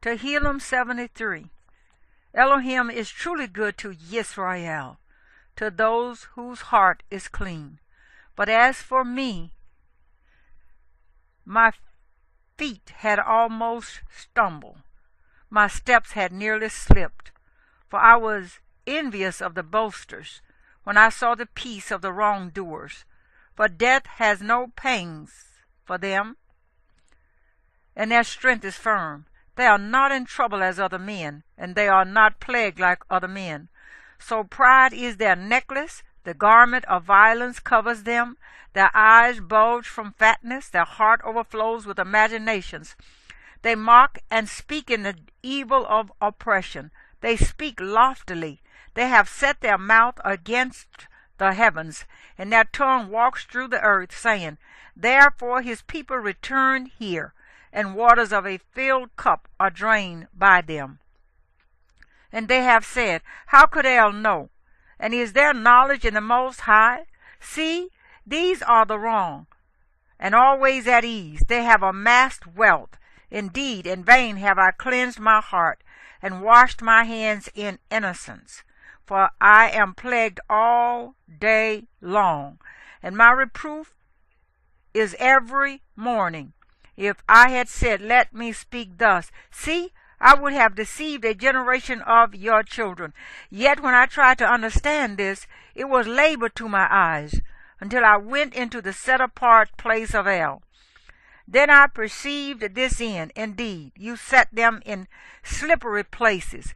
Tehillim 73. Elohim is truly good to Yisra'eel, to those whose heart is clean. But as for me, my feet had almost stumbled. My steps had nearly slipped, for I was envious of the boasters when I saw the peace of the wrongdoers. For death has no pangs for them, and their strength is firm. They are not in trouble as other men, and they are not plagued like other men. So pride is their necklace, the garment of violence covers them. Their eyes bulge from fatness, their heart overflows with imaginations. They mock and speak in the evil of oppression. They speak loftily. They have set their mouth against the heavens, and their tongue walks through the earth, saying, Therefore his people return here, and waters of a filled cup are drained by them. And they have said, How could El know? And is there knowledge in the Most High? See, these are the wrong, and always at ease. They have amassed wealth. Indeed, in vain have I cleansed my heart, and washed my hands in innocence. For I am plagued all day long, and my reproof is every morning. If I had said, Let me speak thus, see, I would have deceived a generation of your children. Yet when I tried to understand this, it was labor to my eyes, until I went into the set-apart place of El. Then I perceived this end. Indeed, you set them in slippery places.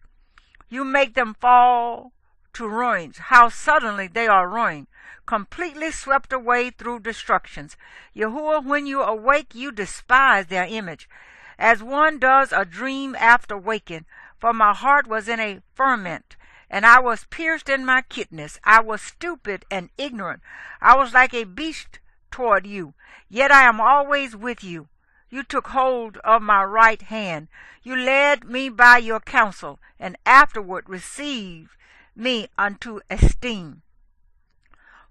You make them fall to ruins. How suddenly they are ruined, completely swept away through destructions. Yahuwah, when you awake, you despise their image, as one does a dream after waking. For my heart was in a ferment, and I was pierced in my kidneys. I was stupid and ignorant. I was like a beast toward you, yet I am always with you. You took hold of my right hand. You led me by your counsel, and afterward received me unto esteem.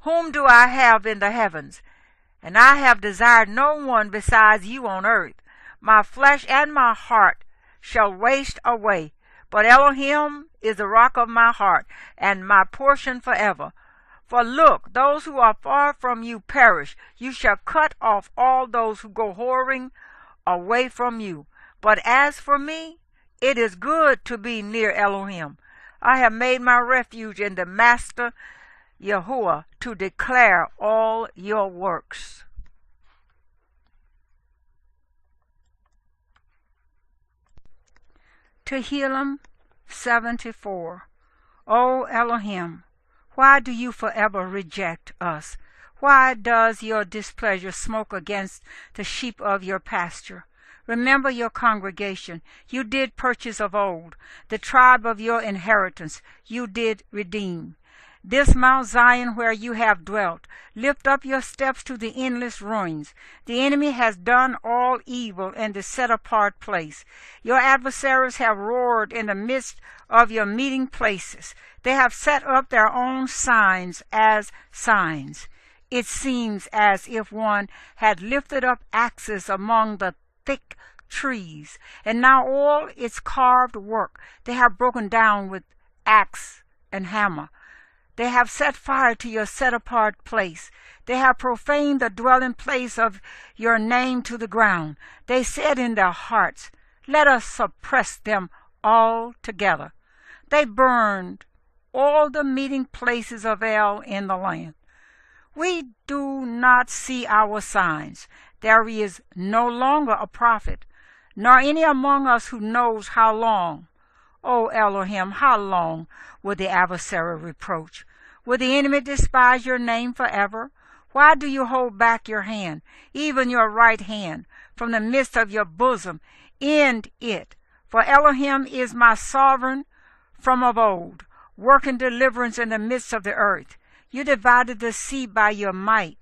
Whom do I have in the heavens? And I have desired no one besides you on earth. My flesh and my heart shall waste away, but Elohim is the rock of my heart, and my portion forever. For look, those who are far from you perish. You shall cut off all those who go whoring away from you. But as for me, it is good to be near Elohim. I have made my refuge in the Master Yahuwah to declare all your works. Tehillim 74. O Elohim, why do you forever reject us? Why does your displeasure smoke against the sheep of your pasture? Remember your congregation. You did purchase of old. The tribe of your inheritance you did redeem. This Mount Zion where you have dwelt, lift up your steps to the endless ruins. The enemy has done all evil in the set-apart place. Your adversaries have roared in the midst of your meeting places. They have set up their own signs as signs. It seems as if one had lifted up axes among the thick trees, and now all its carved work they have broken down with axe and hammer. They have set fire to your set-apart place. They have profaned the dwelling place of your name to the ground. They said in their hearts, Let us suppress them all together. They burned all the meeting places of El in the land. We do not see our signs. There is no longer a prophet, nor any among us who knows how long. O Elohim, how long will the adversary reproach? Will the enemy despise your name forever? Why do you hold back your hand, even your right hand, from the midst of your bosom? End it. For Elohim is my sovereign from of old, working deliverance in the midst of the earth. You divided the sea by your might.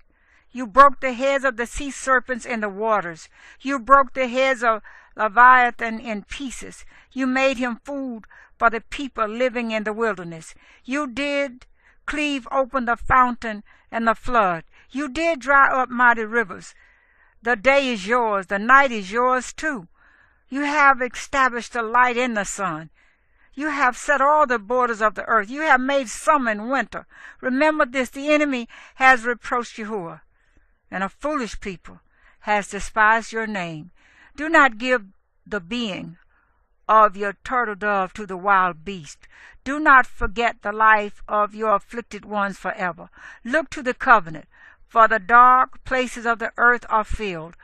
You broke the heads of the sea serpents in the waters. You broke the heads of Leviathan in pieces. You made him food for the people living in the wilderness. You did cleave open the fountain and the flood. You did dry up mighty rivers. The day is yours, the night is yours too. You have established the light in the sun. You have set all the borders of the earth. You have made summer and winter. Remember this, the enemy has reproached Yahuwah, and a foolish people has despised your name. Do not give the being of your turtle dove to the wild beast. Do not forget the life of your afflicted ones forever. Look to the covenant, for the dark places of the earth are filled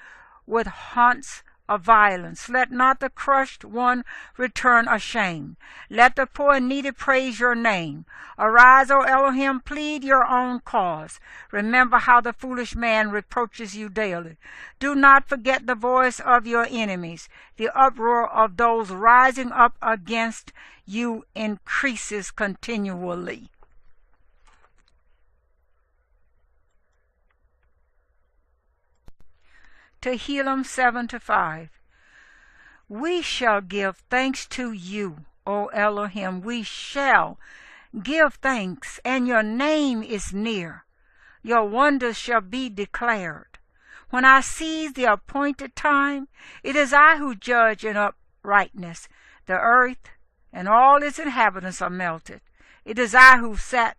with haunts of violence. Let not the crushed one return ashamed. Let the poor and needy praise your name. Arise, O Elohim, plead your own cause. Remember how the foolish man reproaches you daily. Do not forget the voice of your enemies. The uproar of those rising up against you increases continually. Tehillim 7-5. We shall give thanks to you, O Elohim. We shall give thanks, and your name is near. Your wonders shall be declared. When I seize the appointed time, it is I who judge in uprightness. The earth and all its inhabitants are melted. It is I who set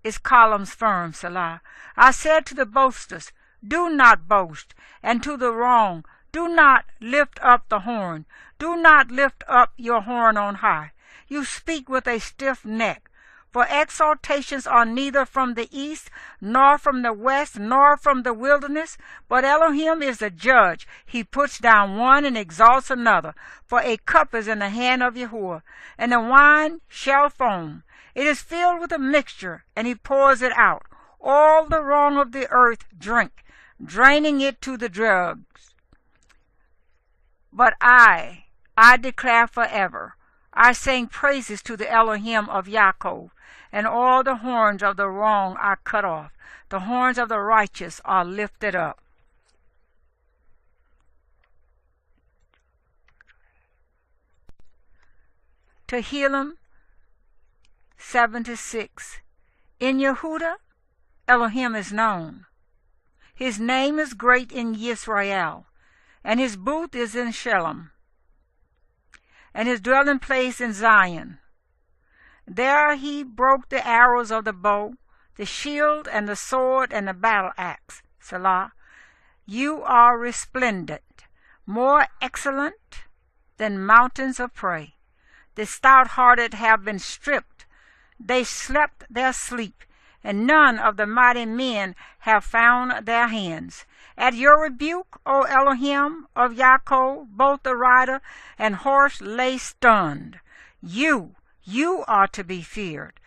its columns firm, Selah. I said to the boasters, do not boast, and to the wrong, do not lift up the horn. Do not lift up your horn on high. You speak with a stiff neck. For exaltations are neither from the east, nor from the west, nor from the wilderness. But Elohim is the judge. He puts down one and exalts another. For a cup is in the hand of Yahuwah, and the wine shall foam. It is filled with a mixture, and he pours it out. All the wrong of the earth drink, draining it to the dregs. But I declare forever. I sing praises to the Elohim of Yaakov, and all the horns of the wrong are cut off. The horns of the righteous are lifted up. Tehillim 7-6. In Yehuda, Elohim is known. His name is great in Yisra'eel, and his booth is in Shalom, and his dwelling place in Zion. There he broke the arrows of the bow, the shield and the sword and the battle axe. Selah. You are resplendent, more excellent than mountains of prey. The stout-hearted have been stripped. They slept their sleep, and none of the mighty men have found their hands. At your rebuke, O Elohim of Yaakov, both the rider and horse lay stunned. You are to be feared.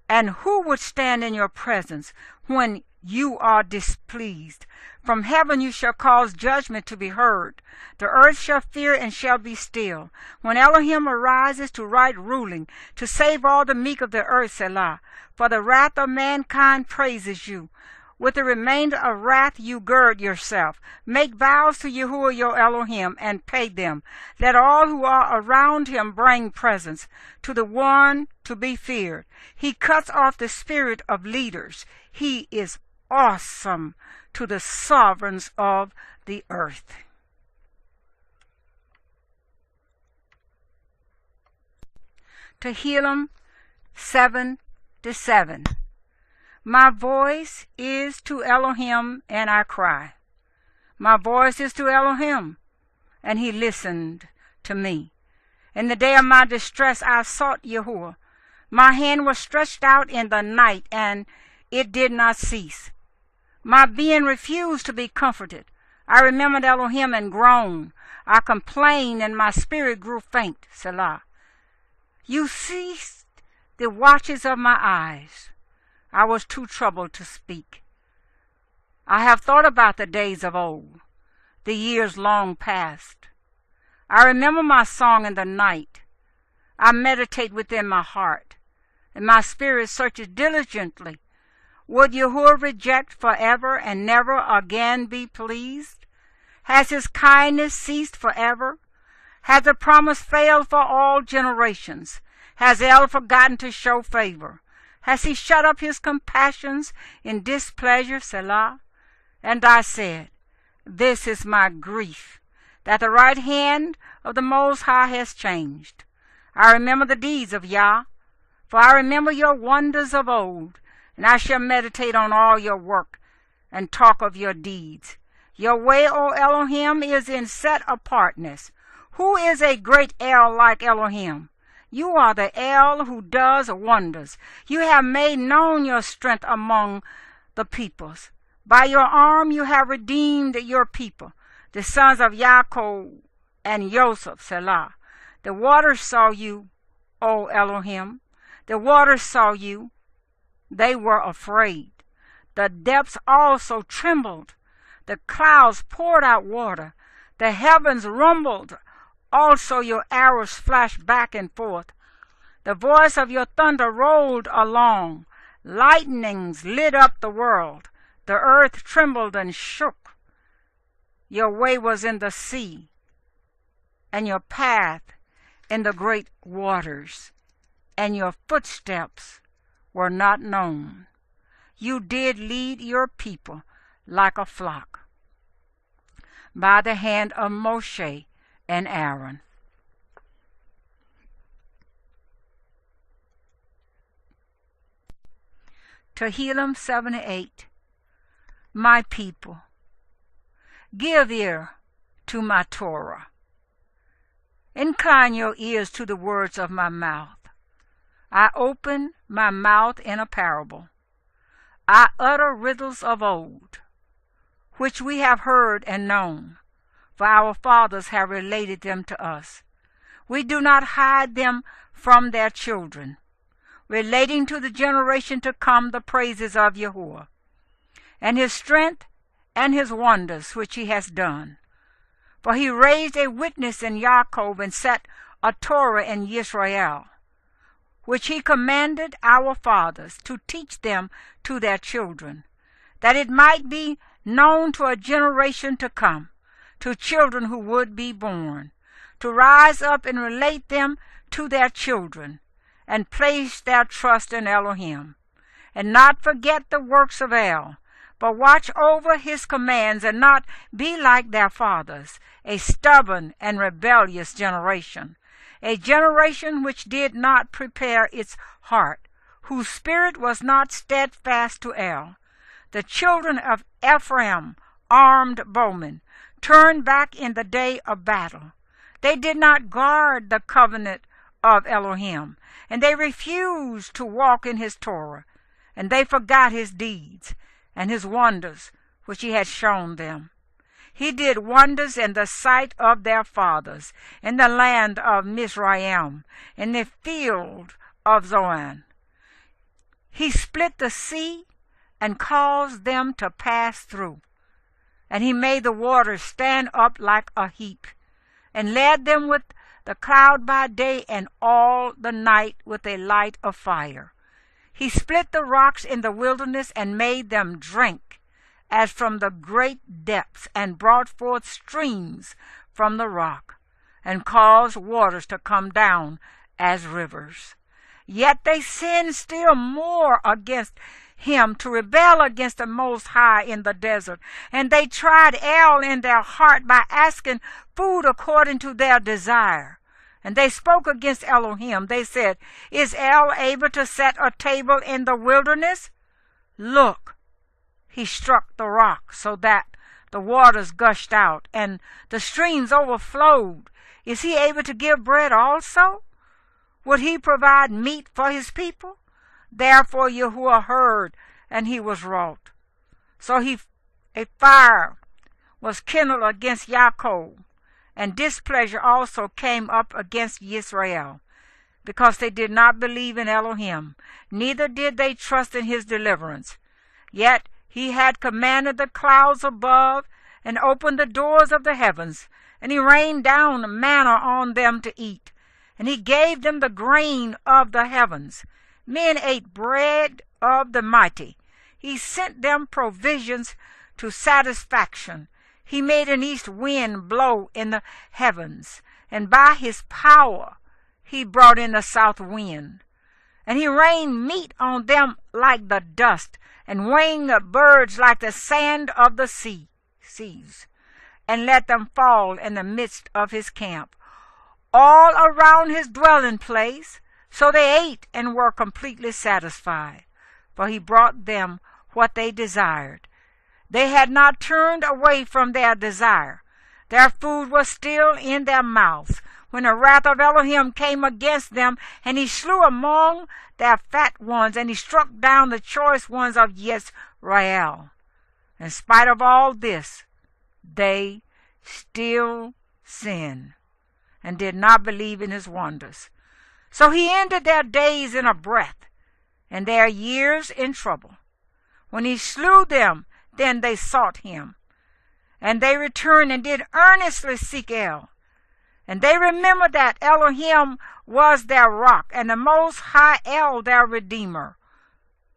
And who would stand in your presence when you are displeased? From heaven you shall cause judgment to be heard. The earth shall fear and shall be still. When Elohim arises to right ruling, to save all the meek of the earth, Selah. For the wrath of mankind praises you. With the remainder of wrath you gird yourself. Make vows to Yahuwah your Elohim, and pay them. Let all who are around him bring presents to the one to be feared. He cuts off the spirit of leaders. He is awesome to the sovereigns of the earth. Tehillim 7-7. My voice is to Elohim, and I cry. My voice is to Elohim, and he listened to me. In the day of my distress I sought Yahuwah. My hand was stretched out in the night, and it did not cease. My being refused to be comforted. I remembered Elohim and groaned. I complained, and my spirit grew faint. Selah. You ceased the watches of my eyes. I was too troubled to speak. I have thought about the days of old, the years long past. I remember my song in the night. I meditate within my heart, and my spirit searches diligently. Would Yahuwah reject forever and never again be pleased? Has his kindness ceased forever? Has the promise failed for all generations? Has El forgotten to show favor? Has he shut up his compassions in displeasure, Selah? And I said, this is my grief, that the right hand of the Most High has changed. I remember the deeds of Yah, for I remember your wonders of old, and I shall meditate on all your work and talk of your deeds. Your way, O Elohim, is in set apartness. Who is a great El like Elohim? You are the El who does wonders. You have made known your strength among the peoples. By your arm you have redeemed your people, the sons of Yaakov and Joseph, Selah. The waters saw you, O Elohim. The waters saw you. They were afraid. The depths also trembled. The clouds poured out water. The heavens rumbled. Also your arrows flashed back and forth. The voice of your thunder rolled along. Lightnings lit up the world. The earth trembled and shook. Your way was in the sea, and your path in the great waters, and your footsteps were not known. You did lead your people like a flock by the hand of Moshe and Aaron. Tehillim 78. My people, give ear to my Torah. Incline your ears to the words of my mouth. I open my mouth in a parable. I utter riddles of old, which we have heard and known, for our fathers have related them to us. We do not hide them from their children, relating to the generation to come the praises of Yahuwah, and his strength and his wonders which he has done. For he raised a witness in Yaakov and set a Torah in Yisra'eel, which he commanded our fathers to teach them to their children, that it might be known to a generation to come, to children who would be born, to rise up and relate them to their children, and place their trust in Elohim, and not forget the works of El, but watch over his commands and not be like their fathers, a stubborn and rebellious generation, a generation which did not prepare its heart, whose spirit was not steadfast to El. The children of Ephraim, armed bowmen, turned back in the day of battle. They did not guard the covenant of Elohim, and they refused to walk in his Torah, and they forgot his deeds and his wonders which he had shown them. He did wonders in the sight of their fathers, in the land of Mizraim, in the field of Zoan. He split the sea and caused them to pass through, and he made the waters stand up like a heap, and led them with the cloud by day and all the night with a light of fire. He split the rocks in the wilderness and made them drink as from the great depths, and brought forth streams from the rock, and caused waters to come down as rivers. Yet they sinned still more against him, to rebel against the Most High in the desert. And they tried El in their heart by asking food according to their desire. And they spoke against Elohim. They said, is El able to set a table in the wilderness? Look, he struck the rock so that the waters gushed out, and the streams overflowed. Is he able to give bread also? Would he provide meat for his people? Therefore Yahuwah heard, and he was wroth. So a fire was kindled against Yaakov, and displeasure also came up against Yisra'eel, because they did not believe in Elohim, neither did they trust in his deliverance. Yet he had commanded the clouds above, and opened the doors of the heavens, and he rained down manna on them to eat, and he gave them the grain of the heavens. Men ate bread of the mighty. He sent them provisions to satisfaction. He made an east wind blow in the heavens, and by his power he brought in the south wind. And he rained meat on them like the dust, and winged birds like the sand of the seas, and let them fall in the midst of his camp. all around his dwelling place. So they ate and were completely satisfied, for he brought them what they desired. They had not turned away from their desire. Their food was still in their mouths, when the wrath of Elohim came against them, and he slew among their fat ones, and he struck down the choice ones of Yisra'eel. In spite of all this, they still sinned and did not believe in his wonders. So he ended their days in a breath, and their years in trouble. When he slew them, then they sought him. And they returned and did earnestly seek El. And they remembered that Elohim was their rock, and the Most High El their Redeemer.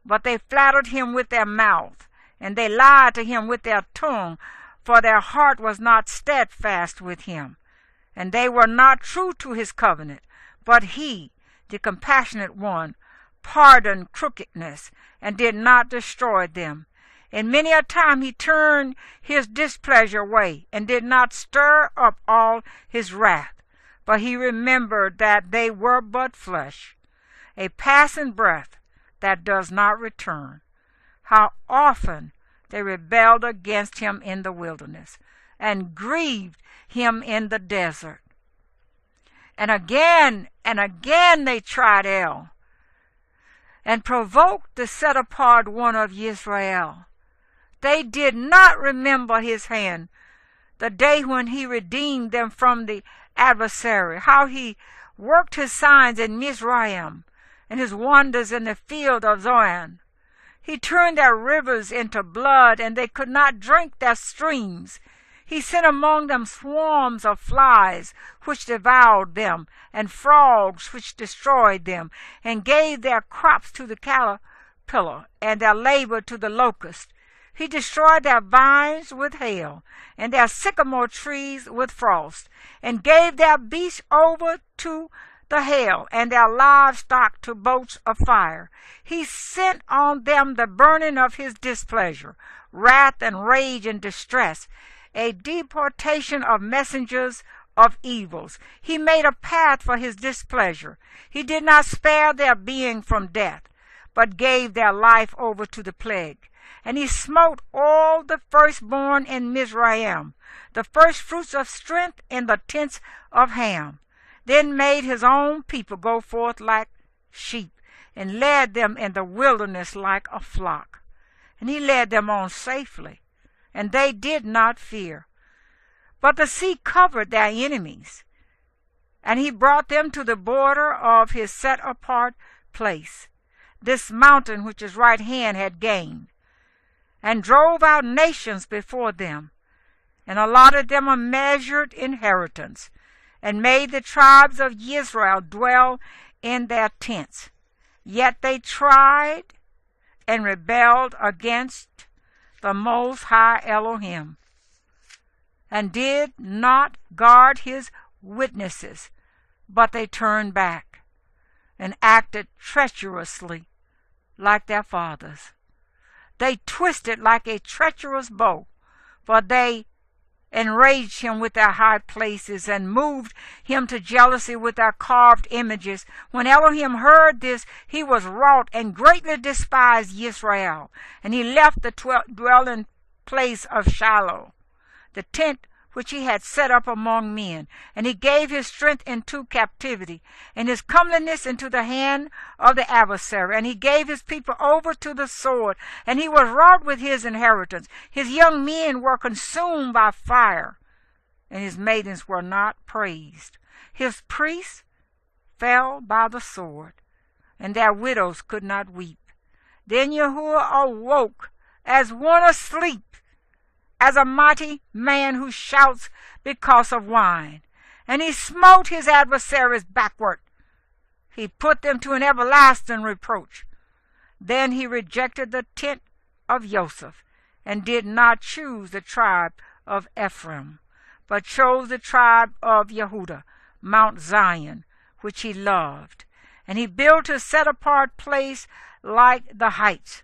But they flattered him with their mouth, and they lied to him with their tongue, for their heart was not steadfast with him. And they were not true to his covenant. But he, the compassionate one, pardoned crookedness, and did not destroy them. And many a time he turned his displeasure away, and did not stir up all his wrath. But he remembered that they were but flesh, a passing breath that does not return. How often they rebelled against him in the wilderness, and grieved him in the desert. And again they tried El, and provoked the set-apart one of Yisra'eel. They did not remember his hand, the day when he redeemed them from the adversary, how he worked his signs in Mizraim, and his wonders in the field of Zoan. He turned their rivers into blood, and they could not drink their streams. He sent among them swarms of flies, which devoured them, and frogs, which destroyed them, and gave their crops to the caterpillar, and their labor to the locust. He destroyed their vines with hail, and their sycamore trees with frost, and gave their beasts over to the hail, and their livestock to bolts of fire. He sent on them the burning of his displeasure, wrath and rage and distress, a deportation of messengers of evils. He made a path for his displeasure. He did not spare their being from death, but gave their life over to the plague. And he smote all the firstborn in Mizraim, the firstfruits of strength in the tents of Ham. Then made his own people go forth like sheep, and led them in the wilderness like a flock. And he led them on safely, and they did not fear. But the sea covered their enemies, and he brought them to the border of his set-apart place, this mountain which his right hand had gained, and drove out nations before them, and allotted them a measured inheritance, and made the tribes of Israel dwell in their tents. Yet they tried and rebelled against the Most High Elohim, and did not guard his witnesses, but they turned back and acted treacherously like their fathers. They twisted like a treacherous bow, for they enraged him with their high places, and moved him to jealousy with their carved images. When Elohim heard this, he was wroth, and greatly despised Yisra'eel. And he left the dwelling place of Shiloh, the tent which he had set up among men. And he gave his strength into captivity, and his comeliness into the hand of the adversary. And he gave his people over to the sword, and he was wrought with his inheritance. His young men were consumed by fire, and his maidens were not praised. His priests fell by the sword, and their widows could not weep. Then Yahuwah awoke as one asleep, as a mighty man who shouts because of wine. And he smote his adversaries backward. He put them to an everlasting reproach. Then he rejected the tent of Joseph, and did not choose the tribe of Ephraim, but chose the tribe of Yehudah, Mount Zion, which he loved. And he built a set-apart place like the heights.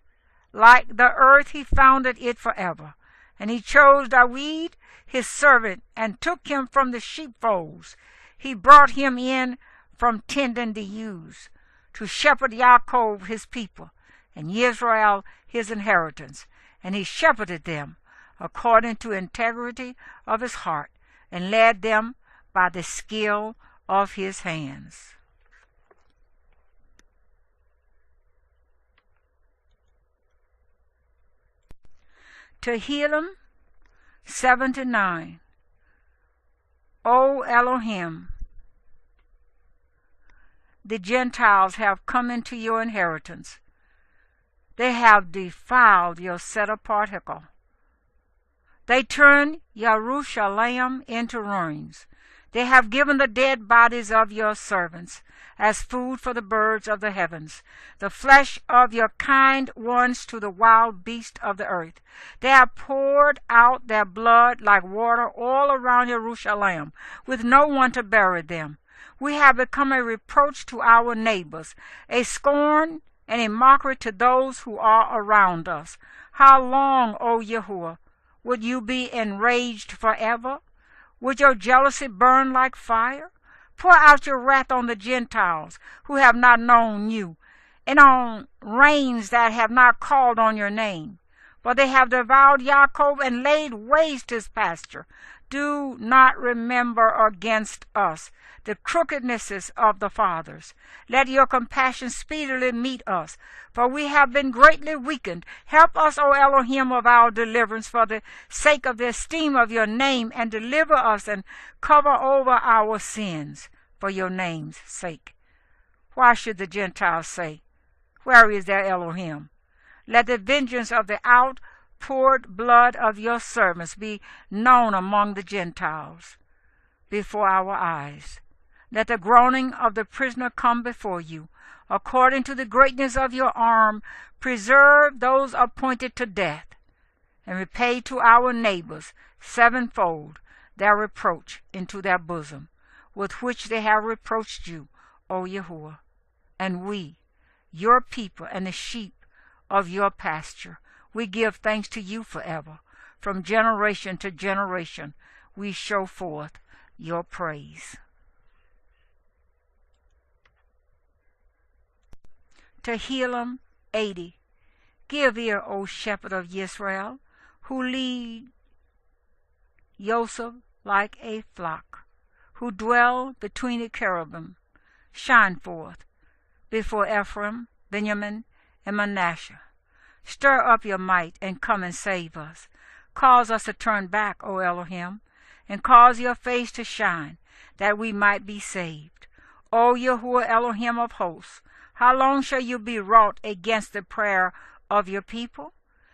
Like the earth he founded it forever. And he chose David his servant, and took him from the sheepfolds. He brought him in from tending the ewes, to shepherd Yaakov his people, and Yisra'eel his inheritance. And he shepherded them according to integrity of his heart, and led them by the skill of his hands. Tehillim 79. O Elohim, the Gentiles have come into your inheritance. They have defiled your set-apart Hekal. They turned Jerusalem into ruins. They have given the dead bodies of your servants as food for the birds of the heavens, the flesh of your kind ones to the wild beasts of the earth. They have poured out their blood like water all around Jerusalem, with no one to bury them. We have become a reproach to our neighbors, a scorn and a mockery to those who are around us. How long, O Yahuwah, would you be enraged forever? Would your jealousy burn like fire? Pour out your wrath on the Gentiles who have not known you, and on reigns that have not called on your name. For they have devoured Yaakov and laid waste his pasture. Do not remember against us the crookednesses of the fathers. Let your compassion speedily meet us, for we have been greatly weakened. Help us, O Elohim, of our deliverance, for the sake of the esteem of your name, and deliver us and cover over our sins for your name's sake. Why should the Gentiles say, where is their Elohim? Let the vengeance of the outpoured blood of your servants be known among the Gentiles before our eyes. Let the groaning of the prisoner come before you. According to the greatness of your arm, preserve those appointed to death, and repay to our neighbors sevenfold their reproach into their bosom, with which they have reproached you, O Yahuwah. And we, your people, and the sheep of your pasture, we give thanks to you forever. From generation to generation we show forth your praise. Tehillim 80. Give ear, O shepherd of Yisra'eel, who lead Joseph like a flock, who dwell between the cherubim. Shine forth before Ephraim, Benjamin, and Manasseh. Stir up your might and come and save us. Cause us to turn back, O Elohim, and cause your face to shine, that we might be saved. O Yahuwah Elohim of hosts, how long shall you be wrought against the prayer of your people?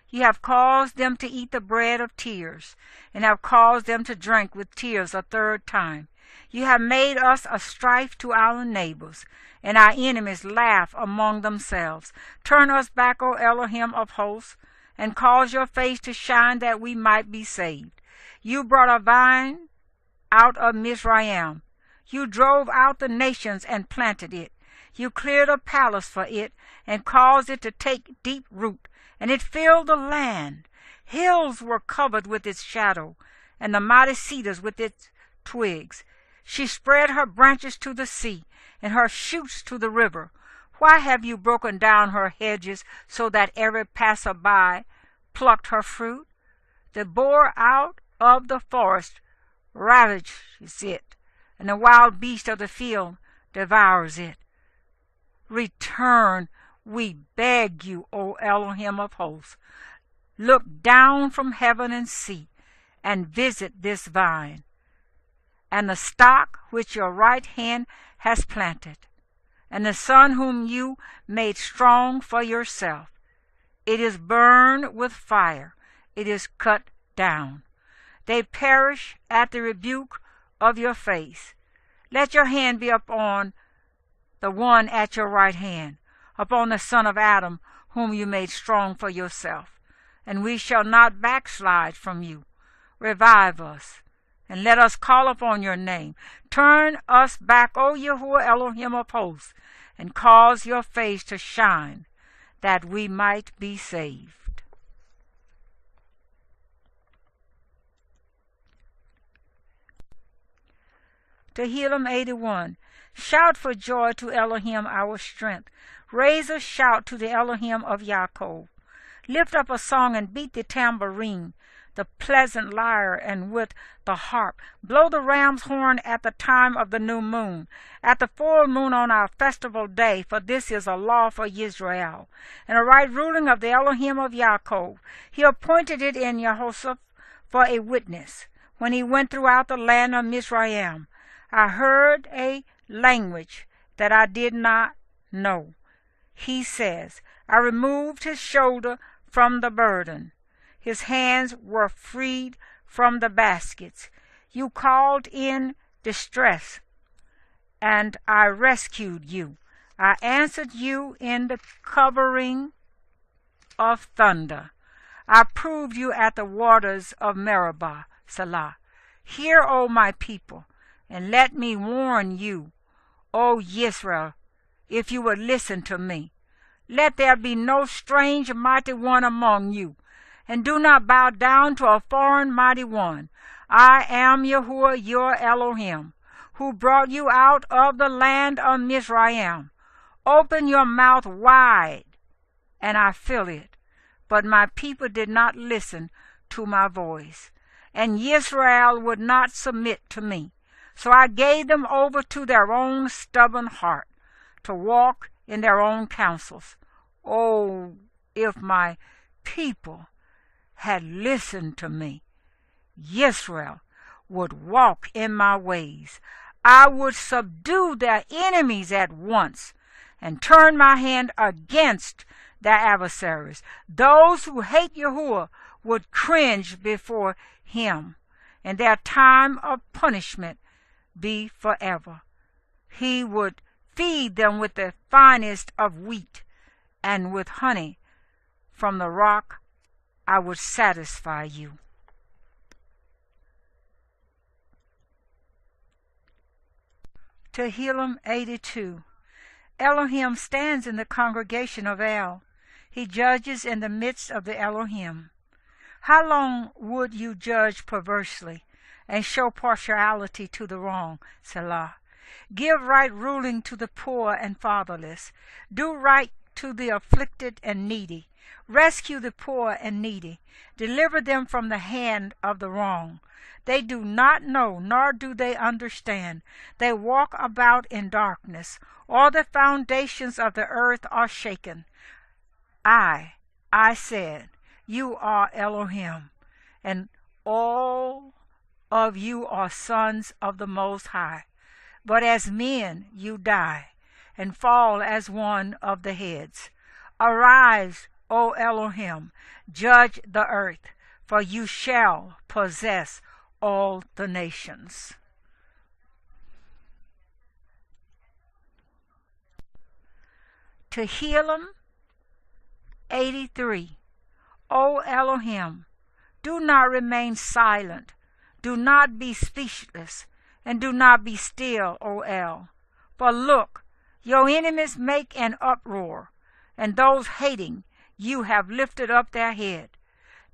You have caused them to eat the bread of tears, and have caused them to drink with tears a third time. You have made us a strife to our neighbors, and our enemies laugh among themselves. Turn us back, O Elohim of hosts, and cause your face to shine, that we might be saved. You brought a vine out of Mizraim. You drove out the nations and planted it. You cleared a palace for it, and caused it to take deep root, and it filled the land. Hills were covered with its shadow, and the mighty cedars with its twigs. She spread her branches to the sea, and her shoots to the river. Why have you broken down her hedges, so that every passer-by plucked her fruit? The boar out of the forest ravages it, and the wild beast of the field devours it. Return, we beg you, O Elohim of hosts. Look down from heaven and see, and visit this vine, and the stock which your right hand has planted, and the son whom you made strong for yourself. It is burned with fire, it is cut down. They perish at the rebuke of your face. Let your hand be upon the one at your right hand, upon the son of Adam, whom you made strong for yourself, and we shall not backslide from you. Revive us, and let us call upon your name. Turn us back, O Yahuwah Elohim of hosts, and cause your face to shine, that we might be saved. Tehillim 81. Shout for joy to Elohim our strength. Raise a shout to the Elohim of Yaakov. Lift up a song and beat the tambourine, the pleasant lyre, and with the harp. Blow the ram's horn at the time of the new moon, at the full moon on our festival day, for this is a law for Yisra'eel, and a right ruling of the Elohim of Yaakov. He appointed it in Jehoshaphat for a witness. When he went throughout the land of Mizraim, I heard a language that I did not know. He says, I removed his shoulder from the burden. His hands were freed from the baskets. You called in distress, and I rescued you. I answered you in the covering of thunder. I proved you at the waters of Meribah, Selah. Hear, O my people, and let me warn you, O Yisra'eel, if you would listen to me. Let there be no strange mighty one among you, and do not bow down to a foreign mighty one. I am Yahuwah your Elohim, who brought you out of the land of Mizraim. Open your mouth wide, and I fill it. But my people did not listen to my voice, and Yisra'eel would not submit to me. So I gave them over to their own stubborn heart, to walk in their own counsels. Oh, if my people had listened to me, Yisra'eel would walk in my ways. I would subdue their enemies at once and turn my hand against their adversaries. Those who hate Yahuwah would cringe before him, and their time of punishment be forever. He would feed them with the finest of wheat, and with honey from the rock I would satisfy you. Tehillim 82. Elohim stands in the congregation of El. He judges in the midst of the Elohim. How long would you judge perversely and show partiality to the wrong, Selah? Give right ruling to the poor and fatherless. Do right to the afflicted and needy. Rescue the poor and needy. Deliver them from the hand of the wrong. They do not know, nor do they understand. They walk about in darkness. All the foundations of the earth are shaken. I said, you are Elohim, and all of you are sons of the Most High. But as men you die, and fall as one of the heads. Arise, O Elohim, judge the earth, for you shall possess all the nations. Tehillim 83. O Elohim, do not remain silent, do not be speechless, and do not be still, O El. For look, your enemies make an uproar, and those hating you have lifted up their head.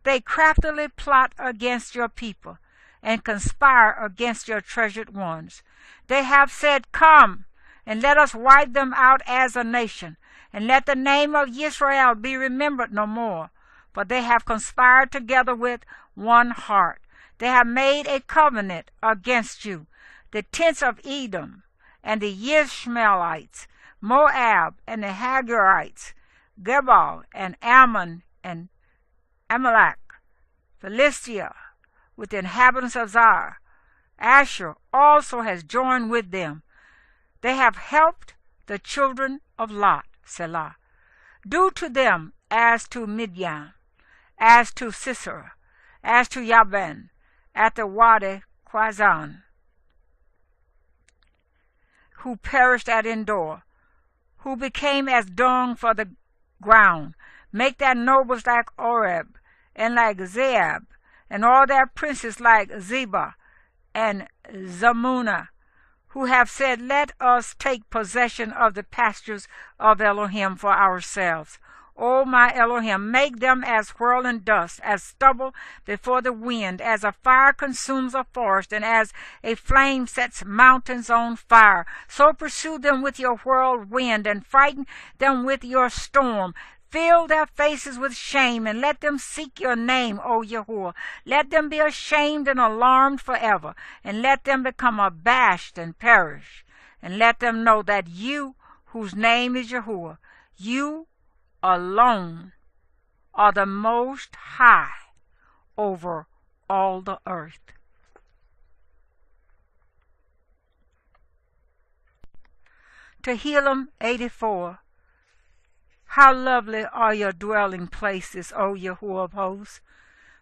They craftily plot against your people, and conspire against your treasured ones. They have said, come, and let us wipe them out as a nation, and let the name of Yisra'eel be remembered no more. For they have conspired together with one heart. They have made a covenant against you, the tents of Edom, and the Yishmaelites, Moab, and the Hagarites, Gebal, and Ammon, and Amalek, Philistia, with the inhabitants of Zar. Asher also has joined with them. They have helped the children of Lot, Selah. Do to them as to Midian, as to Sisera, as to Yaben, at the Wadi Quazan, who perished at Endor, who became as dung for the ground. Make their nobles like Oreb, and like Zeab, and all their princes like Zebah and Zamunah, who have said, let us take possession of the pastures of Elohim for ourselves. O my Elohim, make them as whirling dust, as stubble before the wind, as a fire consumes a forest, and as a flame sets mountains on fire. So pursue them with your whirlwind, and frighten them with your storm. Fill their faces with shame, and let them seek your name, O Yahuwah. Let them be ashamed and alarmed forever, and let them become abashed and perish. And let them know that you, whose name is Yahuwah, you alone are the most high over all the earth. Tehillim 84. How lovely are your dwelling places, O Yahuwah of hosts!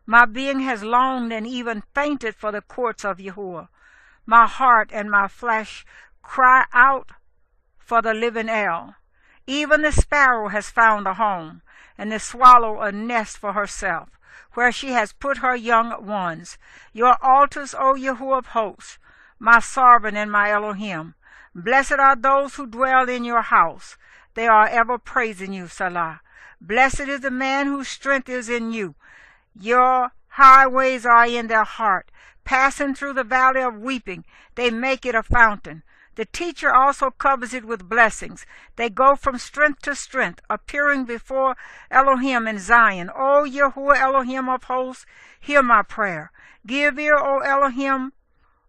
My being has longed and even fainted for the courts of Yahuwah. My heart and my flesh cry out for the living El. Even the sparrow has found a home, and the swallow a nest for herself, where she has put her young ones. Your altars, O Yahuwah of hosts, my servant and my Elohim. Blessed are those who dwell in your house. They are ever praising you, Salah. Blessed is the man whose strength is in you. Your highways are in their heart. Passing through the valley of weeping, they make it a fountain. The teacher also covers it with blessings. They go from strength to strength, appearing before Elohim in Zion. O Yahuwah Elohim of hosts, hear my prayer. Give ear, O Elohim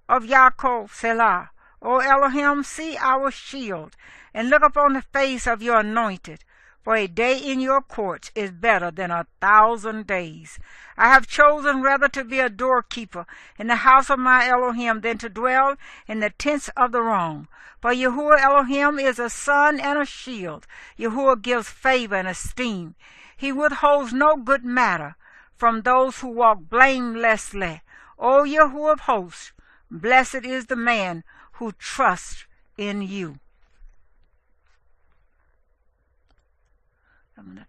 of Yaakov, Selah. O Elohim, see our shield, and look upon the face of your anointed. For a day in your courts is better than 1,000 days. I have chosen rather to be a doorkeeper in the house of my Elohim than to dwell in the tents of the wrong. For Yahuwah Elohim is a sun and a shield. Yahuwah gives favor and esteem. He withholds no good matter from those who walk blamelessly. O Yahuwah of hosts, blessed is the man who trusts in you.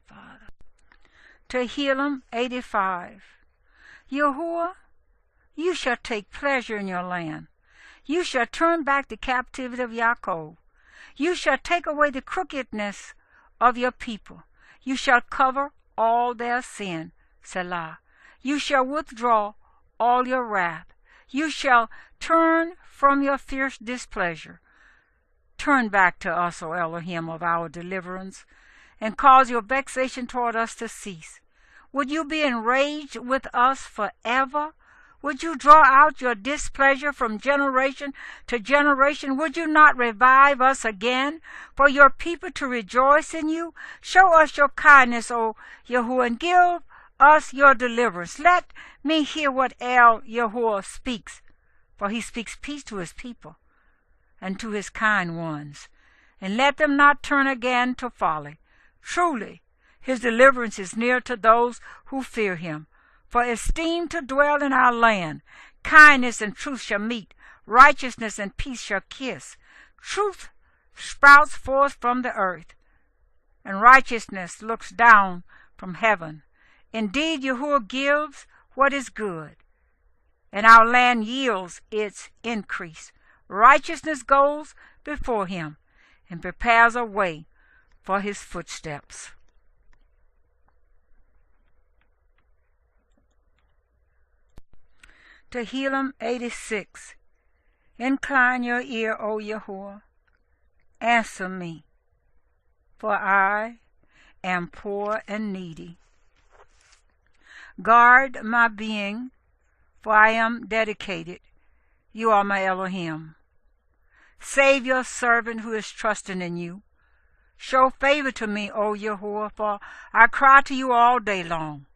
Father. Tehillim 85. Yahuwah, you shall take pleasure in your land. You shall turn back the captivity of Yaakov. You shall take away the crookedness of your people. You shall cover all their sin, Selah. You shall withdraw all your wrath. You shall turn from your fierce displeasure. Turn back to us, O Elohim of our deliverance, and cause your vexation toward us to cease. Would you be enraged with us forever? Would you draw out your displeasure from generation to generation? Would you not revive us again, for your people to rejoice in you? Show us your kindness, O Yahuwah, and give us your deliverance. Let me hear what El Yahuwah speaks, for he speaks peace to his people and to his kind ones, and let them not turn again to folly. Truly, his deliverance is near to those who fear him. For esteem to dwell in our land. Kindness and truth shall meet. Righteousness and peace shall kiss. Truth sprouts forth from the earth, and righteousness looks down from heaven. Indeed, Yahuwah gives what is good, and our land yields its increase. Righteousness goes before him, and prepares a way for his footsteps. Tehillim 86. Incline your ear, O Yahuwah. Answer me, for I am poor and needy. Guard my being, for I am dedicated. You are my Elohim. Save your servant who is trusting in you. Show favor to me, O Yahuwah, for I cry to you all day long.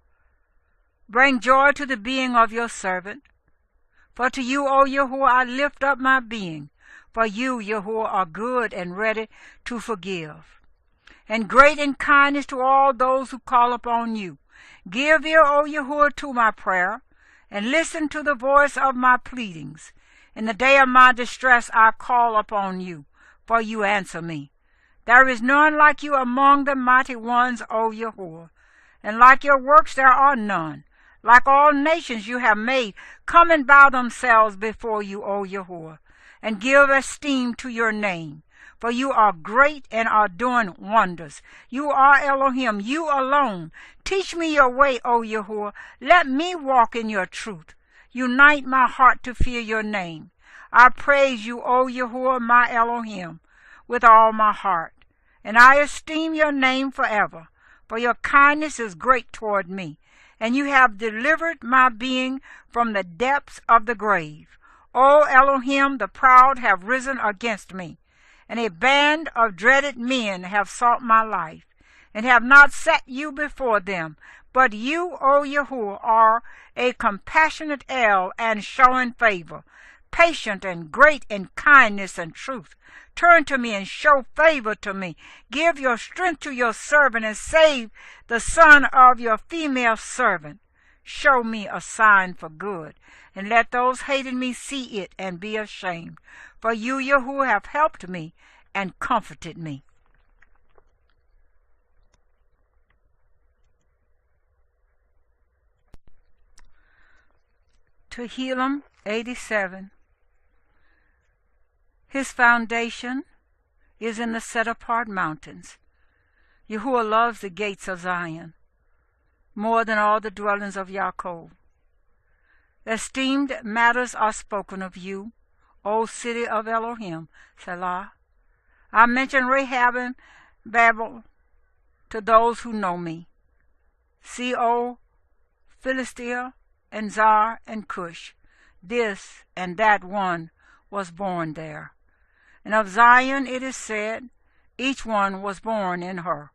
Bring joy to the being of your servant. For to you, O Yahuwah, I lift up my being. For you, Yahuwah, are good and ready to forgive, and great in kindness to all those who call upon you. Give ear, O Yahuwah, to my prayer, and listen to the voice of my pleadings. In the day of my distress I call upon you, for you answer me. There is none like you among the mighty ones, O Yahuwah, and like your works there are none. Like all nations you have made, come and bow themselves before you, O Yahuwah, and give esteem to your name. for you are great and are doing wonders. You are Elohim, you alone. Teach me your way, O Yahuwah. Let me walk in your truth. Unite my heart to fear your name. I praise you, O Yahuwah, my Elohim, with all my heart, and I esteem your name forever, for your kindness is great toward me, and you have delivered my being from the depths of the grave. O Elohim, the proud have risen against me, and a band of dreaded men have sought my life, and have not set you before them. But you, O Yahuwah, are a compassionate El and showing favor, patient and great in kindness and truth. Turn to me and show favor to me. Give your strength to your servant and save the son of your female servant. Show me a sign for good, and let those hating me see it and be ashamed. For you, Yahuwah, have helped me and comforted me. Tehillim 87. His foundation is in the set-apart mountains. Yahuwah loves the gates of Zion more than all the dwellings of Yaakov. Esteemed matters are spoken of you, O city of Elohim, Selah. I mention Rahab and Babel to those who know me. See, O Philistia, and Zar and Cush, this and that one was born there. And of Zion it is said, each one was born in her,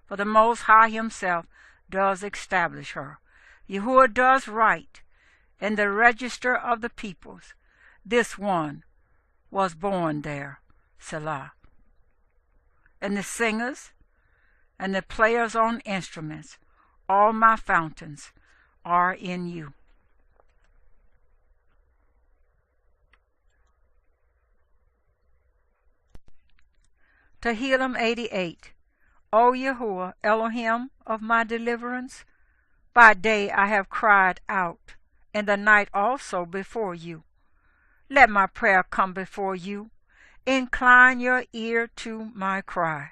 for the Most High himself does establish her. Yahuwah does right in the register of the peoples. This one was born there, Selah. And the singers and the players on instruments, all my fountains are in you. Tehillim 88. O Yahuwah, Elohim of my deliverance, by day I have cried out, in the night also before you. Let my prayer come before you. Incline your ear to my cry.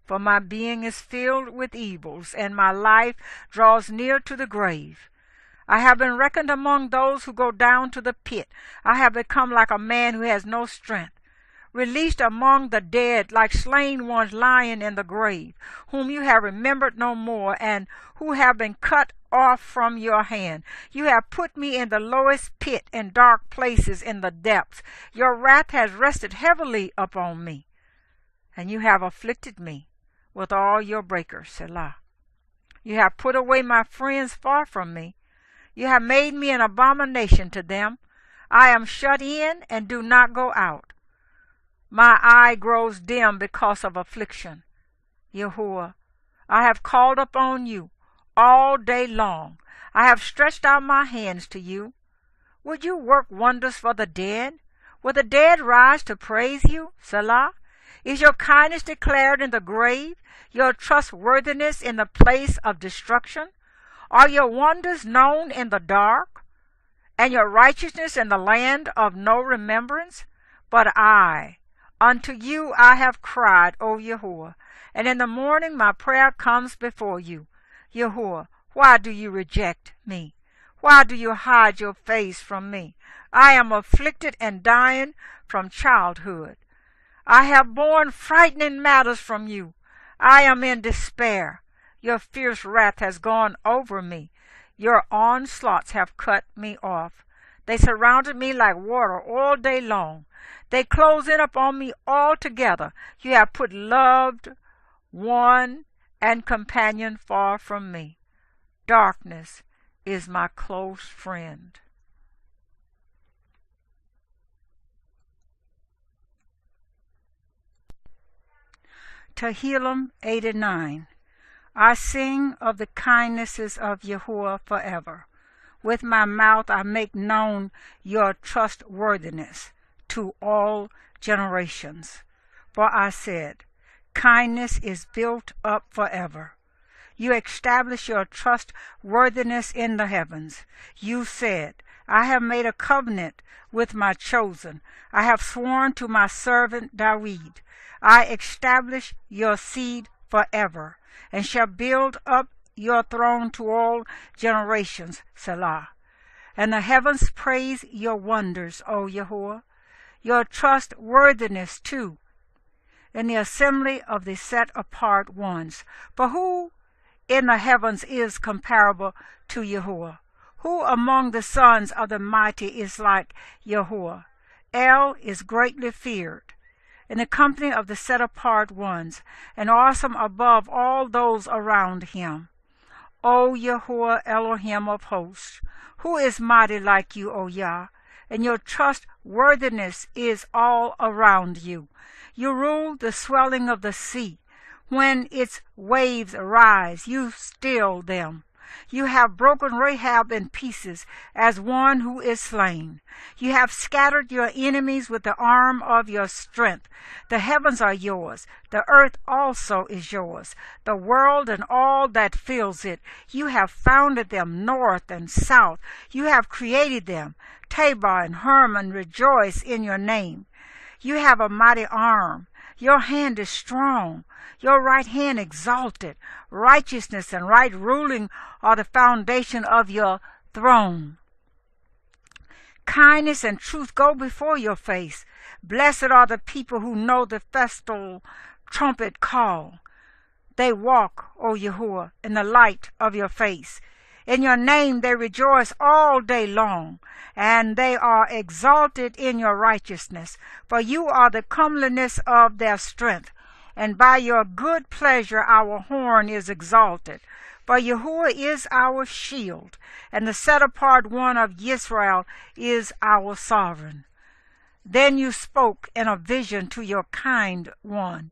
For my being is filled with evils, and my life draws near to the grave. I have been reckoned among those who go down to the pit. I have become like a man who has no strength, released among the dead, like slain ones lying in the grave, whom you have remembered no more, and who have been cut off from your hand. You have put me in the lowest pit, in dark places, in the depths. Your wrath has rested heavily upon me, and you have afflicted me with all your breakers, Selah. You have put away my friends far from me. You have made me an abomination to them. I am shut in and do not go out. My eye grows dim because of affliction. Yahuwah, I have called upon you all day long. I have stretched out my hands to you. Would you work wonders for the dead? Will the dead rise to praise you, Selah? Is your kindness declared in the grave, your trustworthiness in the place of destruction? Are your wonders known in the dark, and your righteousness in the land of no remembrance? But unto you I have cried, O Yahuwah, and in the morning my prayer comes before you. Yahuwah, why do you reject me? Why do you hide your face from me? I am afflicted and dying from childhood. I have borne frightening matters from you. I am in despair. Your fierce wrath has gone over me. Your onslaughts have cut me off. They surrounded me like water all day long. They close in upon me altogether. You have put loved one and companion far from me. Darkness is my close friend. Tehillim 89. I sing of the kindnesses of Yahuwah forever. With my mouth I make known your trustworthiness to all generations. For I said, kindness is built up forever. You establish your trustworthiness in the heavens. You said, I have made a covenant with my chosen. I have sworn to my servant David. I establish your seed forever, and shall build up your throne to all generations, Selah. And the heavens praise your wonders, O Yahuwah, your trustworthiness too, in the assembly of the set-apart ones. For who in the heavens is comparable to Yahuwah? Who among the sons of the mighty is like Yahuwah? El is greatly feared in the company of the set-apart ones, and awesome above all those around him. O Yahuwah Elohim of hosts, who is mighty like you, O Yah, and your trustworthiness is all around you. You rule the swelling of the sea. When its waves rise, you still them. You have broken Rahab in pieces as one who is slain. You have scattered your enemies with the arm of your strength. The heavens are yours. The earth also is yours. The world and all that fills it. You have founded them north and south. You have created them. Tabor and Hermon rejoice in your name. You have a mighty arm. Your hand is strong, your right hand exalted. Righteousness and right ruling are the foundation of your throne. Kindness and truth go before your face. Blessed are the people who know the festal trumpet call. They walk, O Yahuwah, in the light of your face. In your name they rejoice all day long, and they are exalted in your righteousness. For you are the comeliness of their strength, and by your good pleasure our horn is exalted. For Yahuwah is our shield, and the set-apart one of Yisra'ელ is our sovereign. Then you spoke in a vision to your kind one,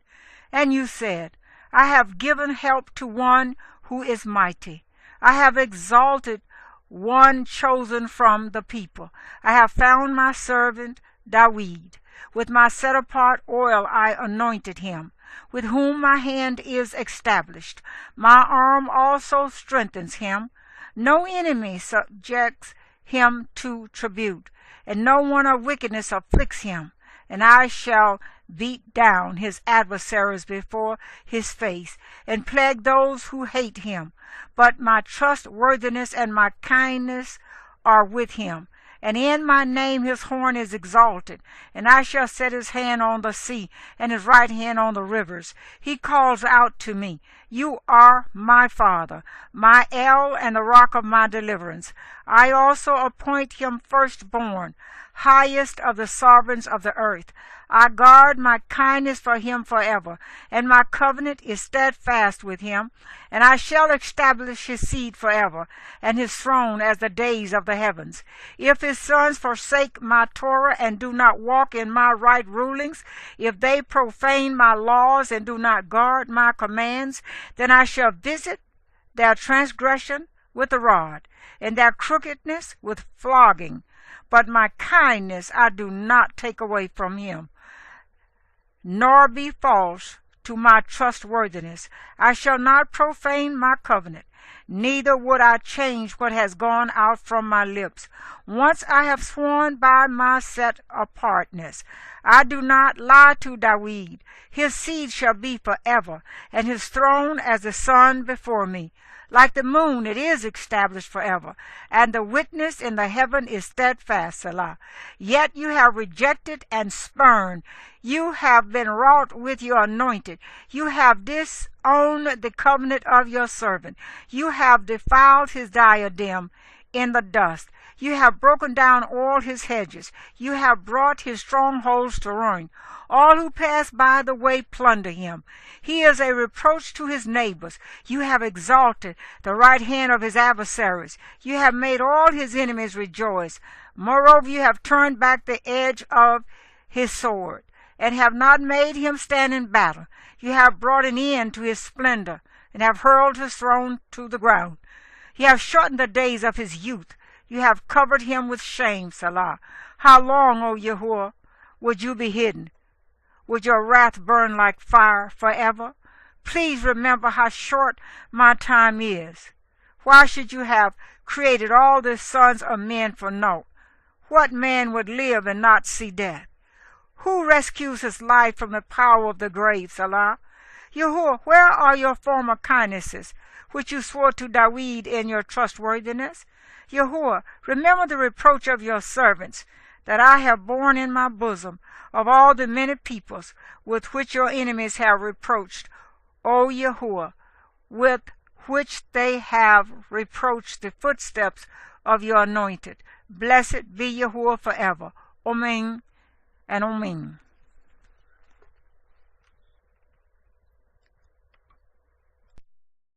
and you said, I have given help to one who is mighty. I have exalted one chosen from the people. I have found my servant David. With my set-apart oil I anointed him, with whom my hand is established. My arm also strengthens him. No enemy subjects him to tribute, and no one of wickedness afflicts him. And I shall beat down his adversaries before his face, and plague those who hate him. But my trustworthiness and my kindness are with him, and in my name his horn is exalted. And I shall set his hand on the sea, and his right hand on the rivers. He calls out to me, You are my Father, my El, and the rock of my deliverance. I also appoint him firstborn, highest of the sovereigns of the earth. I guard my kindness for him forever, and my covenant is steadfast with him. And I shall establish his seed forever, and his throne as the days of the heavens. If his sons forsake my Torah and do not walk in my right rulings, if they profane my laws and do not guard my commands, then I shall visit their transgression with a rod, and their crookedness with flogging. But my kindness I do not take away from him, nor be false to my trustworthiness. I shall not profane my covenant, neither would I change what has gone out from my lips. Once I have sworn by my set-apartness. I do not lie to David. His seed shall be forever, and his throne as the sun before me. Like the moon, it is established forever, and the witness in the heaven is steadfast, Selah. Yet you have rejected and spurned. You have been wrought with your anointed. You have disowned the covenant of your servant. You have defiled his diadem in the dust. You have broken down all his hedges. You have brought his strongholds to ruin. All who pass by the way plunder him. He is a reproach to his neighbors. You have exalted the right hand of his adversaries. You have made all his enemies rejoice. Moreover, you have turned back the edge of his sword, and have not made him stand in battle. You have brought an end to his splendor, and have hurled his throne to the ground. You have shortened the days of his youth. You have covered him with shame, Selah. How long, O Yahuwah, would you be hidden? Would your wrath burn like fire forever? Please remember how short my time is. Why should you have created all the sons of men for naught? What man would live and not see death? Who rescues his life from the power of the grave, Salah? Yahuwah, where are your former kindnesses, which you swore to David in your trustworthiness? Yahuwah, remember the reproach of your servants, that I have borne in my bosom, of all the many peoples with which your enemies have reproached, O Yahuwah, with which they have reproached the footsteps of your anointed. Blessed be Yahuwah forever. Amen and Amen.